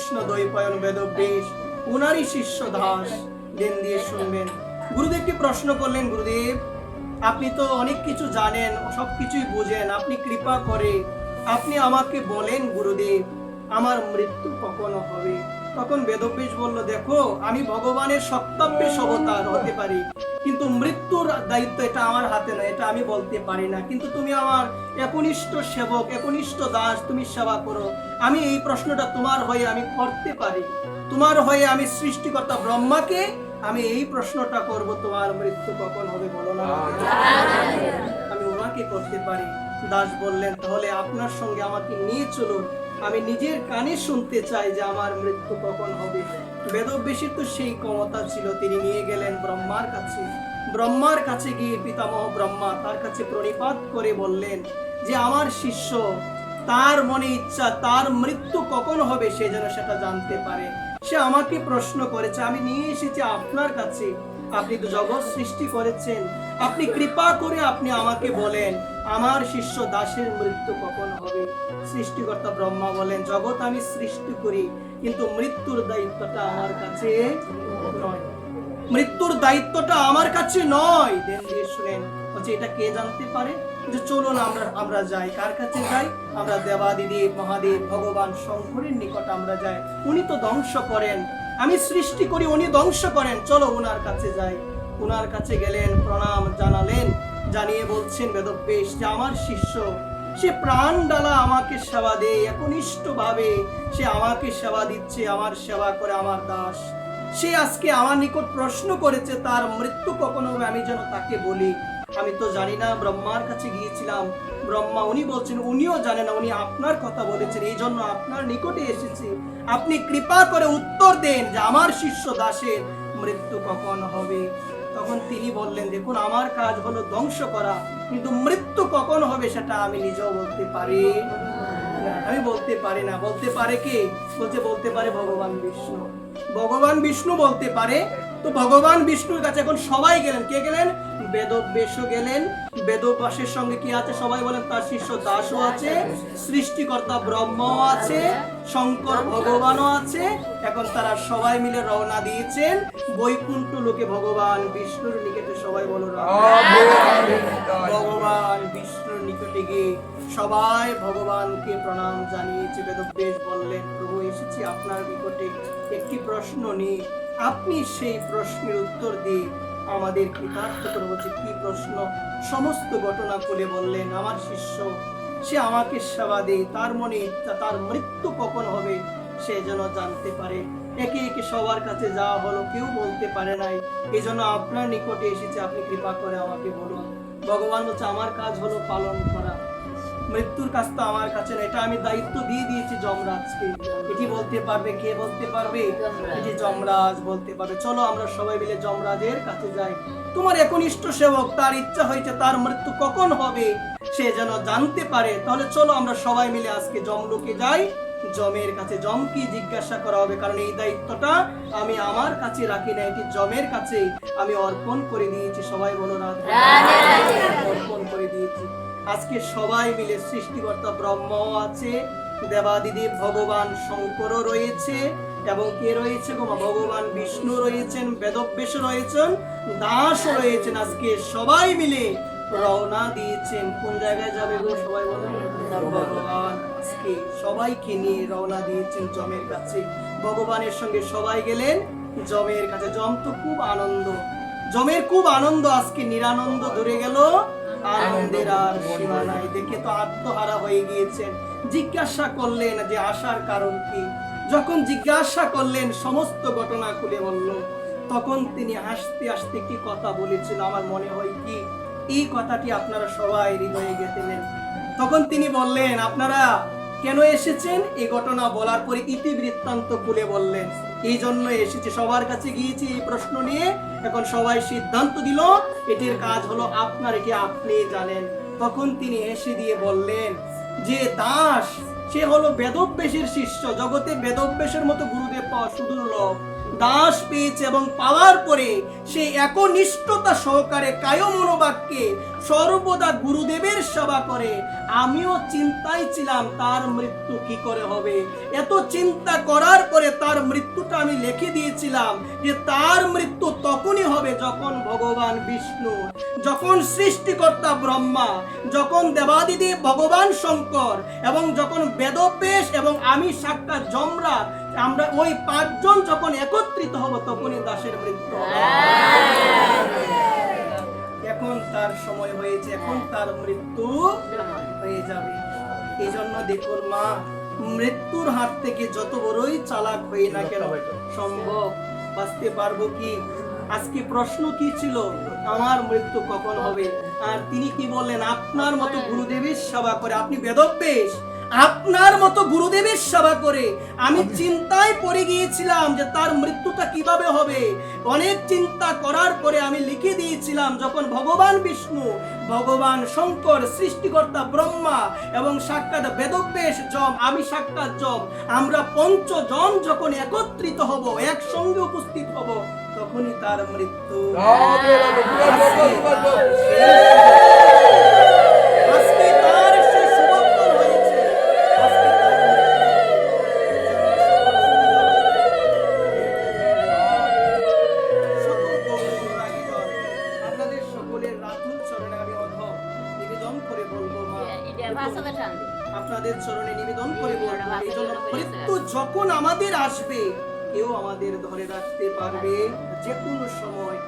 কৃষ্ণ দ্বৈপায়ন বেদব্যাস, উনারই শিষ্য দাস। দিন দিয়ে শুনবেন। গুরুদেবকে প্রশ্ন করলেন, গুরুদেব আপনি তো অনেক কিছু জানেন, সবকিছুই বুঝেন, আপনি কৃপা করে আপনি আমাকে বলেন গুরুদেব আমার মৃত্যু কখনো হবে। তখন বেদব্যাস বলল, দেখো আমি ভগবানের সত্যাব্যাস অবতার হতে পারি, কিন্তু মৃত্যুর দায়িত্ব এটা আমার হাতে নয়, এটা আমি বলতে পারি না। কিন্তু তুমি আমার একনিষ্ঠ সেবক, একনিষ্ঠ দাস, তুমি সেবা করো, আমি এই প্রশ্নটা তোমার হয়ে আমি করতে পারি। তোমার হয়ে আমি সৃষ্টিকর্তা ব্রহ্মাকে আমি এই প্রশ্নটা করব, তোমার মৃত্যু কখন হবে বলো না। আমি ওনাকে করতে পারি। দাস বললেন, তাহলে আপনার সঙ্গে আমাকে নিয়ে চলুন, আমি নিজের কানে শুনতে চাই যে আমার মৃত্যু কখন হবে। বেদব্যাসের তো সেই ক্ষমতা ছিল, তিনি নিয়ে গেলেন ব্রহ্মার কাছে। ব্রহ্মার কাছে গিয়ে পিতামহ ব্রহ্মা তার কাছে প্রণিপাত করে বললেন যে আমার শিষ্য, তার মনে ইচ্ছা তার মৃত্যু কখন হবে সে যেন সেটা জানতে পারে। সে আমাকে প্রশ্ন করেছে, আমি নিয়ে এসেছি আপনার কাছে। আপনি তো জগৎ সৃষ্টি করেছেন, আপনি কৃপা করে আপনি আমাকে বলেন আমার শিষ্য দাসের মৃত্যু কখন হবে। সৃষ্টিকর্তা ব্রহ্মা বলেন, জগৎ আমি সৃষ্টি করি, কিন্তু মৃত্যুর দায়িত্বটা আমার কাছে নয়, মৃত্যুর দায়িত্বটা আমার কাছে নয়। দেন দিয়ে শুনেন, বলছে এটা কে জানতে পারে? যে চলুন আমরা যাই। কার কাছে যাই? আমরা দেবাদিদেব মহাদেব ভগবান শঙ্করের নিকট আমরা যাই। উনি তো ধ্বংস করেন, আমি সৃষ্টি করি, উনি ধ্বংস করেন, চলো ওনার কাছে যাই। ওনার কাছে গেলেন, প্রণাম জানালেন, জানিয়ে বলছেন বেদব্যাস যে আমার শিষ্য, সে প্রাণ ডালা আমাকে সেবা দেয়, একনিষ্ঠ ভাবে সে আমাকে সেবা দিচ্ছে, আমার সেবা করে আমার দাস। সে আজকে আমার নিকট প্রশ্ন করেছে তার মৃত্যু কখন হবে, আমি যেন তাকে বলি। আমি তো জানি না। ব্রহ্মার কাছে গিয়েছিলাম, ব্রহ্মা উনি বলছেন উনিও জানেন না, উনি আপনার কথা বলেছেন, এই জন্য আপনার নিকটে এসেছি। আপনি কৃপা করে উত্তর দেন যে আমার শিষ্য দাসের মৃত্যু কখন হবে। তখন তিনি বললেন, দেখুন আমার কাজ হলো ধ্বংস করা, কিন্তু মৃত্যু কখন হবে সেটা আমি নিজেও বলতে পারি না, আমি বলতে পারি না। বলতে পারে কে? বলতে পারে ভগবান বিষ্ণু। ভগবান বিষ্ণু বলতে পারে। তো ভগবান বিষ্ণুর কাছে এখন সবাই গেলেন। কে গেলেন? বেদব্যাসও গেলেন। বেদব্যাসের সঙ্গে কি আছে? সবাই বলেন তার শিষ্য দাসও আছে, সৃষ্টিকর্তা ব্রহ্মাও আছে, শঙ্কর ভগবানও আছে। এখন তারা সবাই মিলে রওনা দিয়েছেন বৈকুণ্ঠ লোকে ভগবান বিষ্ণুর নিকটে। সবাই বলো ভগবান বিষ্ণুর নিকটে গিয়ে সবাই ভগবানকে প্রণাম জানিয়েছে। বেদব্যাস বললেন, প্রভু এসেছি আপনার নিকটে, একটি প্রশ্ন নিয়ে আপনি সেই প্রশ্নের উত্তর দিয়ে আমাদের কৃতার্থ করে। বলছে কি প্রশ্ন? সমস্ত ঘটনা খুলে বললেন। আমার শিষ্য, সে আমাকে সেবা দেয়, তার মনে ইচ্ছা তার মৃত্যু কখন হবে সে যেন জানতে পারে। একে একে সবার কাছে যাওয়া হলো, কেউ বলতে পারে নাই। এই জন্য আপনার নিকটে এসেছে, আপনি কৃপা করে আমাকে বলুন। ভগবান বলছে আমার কাজ হলো পালন করা, মৃত্যুর কাজ তো আমার কাছে না, এটা আমি দায়িত্ব দিয়ে দিয়েছি যমরাজকে। এটি বলতে পারবে কে? বলতে পারবে এটি যমরাজ বলতে পারবে। চলো আমরা সবাই মিলে যমরাজের কাছে যাই। তোমার একনিষ্ঠ সেবক, তার ইচ্ছা হয়েছে তার মৃত্যু কখন হবে সে যেন জানতে পারে। তাহলে চলো আমরা সবাই মিলে আজকে যমলোকে যাই, যমের কাছে। যমকে জিজ্ঞাসা করা হবে, কারণ এই দায়িত্বটা আমি আমার কাছে রাখি না, এটি যমের কাছে আমি অর্পণ করে দিয়েছি। সবাই বলো না, অর্পণ করে দিয়েছি। আজকে সবাই মিলে সৃষ্টিকর্তা ব্রহ্মাও আছে, দেবাদিদেব ভগবান শঙ্করও রয়েছে, এবং কে রয়েছে গো? ভগবান বিষ্ণু রয়েছেন, বেদব্যাস রয়েছেন, দাসও রয়েছেন। আজকে সবাই মিলে রওনা দিয়েছেন। কোন জায়গায় যাবে গো? সবাই বলেন। ভগবান আজকে সবাইকে নিয়ে রওনা দিয়েছেন যমের কাছে। ভগবানের সঙ্গে সবাই গেলেন যমের কাছে। যম তো খুব আনন্দ, যমের খুব আনন্দ। আজকে নিরানন্দ ধরে গেল, আনন্দের আর সীমা নাই। দেখে তো আত্মহারা হয়ে গিয়েছেন। জিজ্ঞাসা করলেন যে আসার কারণ কি? যখন জিজ্ঞাসা করলেন সমস্ত ঘটনা খুলে বলল। তখন তিনি হাসতে হাসতে একটি কথা বলেছিল, আমার মনে হয় কি এই কথাটি আপনারা সবাই হৃদয়ে গেঁথে নেন। তখন তিনি বললেন, আপনারা কেন এসেছেন? এই ঘটনা বলার পরে ইতিবৃত্তান্ত খুলে বললেন, এই জন্য এসেছি, সবার কাছে গিয়েছি এই প্রশ্ন নিয়ে। এখন সবাই সিদ্ধান্ত দিল এটির কাজ হলো আপনার, এটি আপনি জানেন। তখন তিনি হেসে দিয়ে বললেন যে দাস সে হলো বেদব্যাসের শিষ্য। জগতে বেদব্যাসের মতো গুরুদেব পাওয়া সুদুর্লভ। দাস পেয়েছে এবং পাওয়ার পরে সে একনিষ্ঠতা সহকারে কায় মনোবাক্যে সর্বদা গুরুদেবের সেবা করে। আমিও চিন্তায় ছিলাম তার মৃত্যু কি করে হবে। এত চিন্তা করার পরে মৃত্যুটা আমি লিখে দিয়েছিলাম যে তার মৃত্যু তখনই হবে যখন ভগবান বিষ্ণু, যখন সৃষ্টিকর্তা ব্রহ্মা, যখন দেবাদিদেব ভগবান শঙ্কর এবং যখন বেদব্যাস এবং আমি সাক্ষাৎ যমরাজ, আমরা ওই পাঁচজন যখন একত্রিত হব তখনই দাসের মৃত্যু হবে। এখন তার সময় হয়েছে, এখন তার মৃত্যু হয়ে যাবে। এই জন্য দেখুন মা, মৃত্যুর হাত থেকে যত বড়ই চালাক হই না কেন সম্ভব বাঁচতে পারবো কি? আজকে প্রশ্ন কি ছিল, আমার মৃত্যু কখন হবে? আর তিনি কি বললেন, আপনার মতো গুরুদেবের সেবা করে, আপনি বেদব্যাস, আপনার মতো গুরুদেবের সেবা করে আমি চিন্তায় পড়ে গিয়েছিলাম যে তার মৃত্যুটা কিভাবে হবে। অনেক চিন্তা করার পরে আমি লিখে দিয়েছিলাম যখন ভগবান বিষ্ণু, ভগবান শঙ্কর, সৃষ্টিকর্তা ব্রহ্মা এবং সাক্ষাৎ বেদব্যাস যম, আমি সাক্ষাৎ যম, আমরা পঞ্চজন যখন একত্রিত হব, একসঙ্গে উপস্থিত হব, তখনই তার মৃত্যু। আজকে তার সেই শুভক্ষণ হয়েছে। আজকে তার সকল গৌরবরাগীগণ, আপনাদের সকলের রাতুল চরণে আমি অধম নিবেদন করে বলবো মা, আপনাদের চরণে নিবেদন করে বলবো, এই জন্য মৃত্যু যখন আমাদের আসবে কেউ আমাদের ধরে রাখতে পারবে যে কোনো সময়।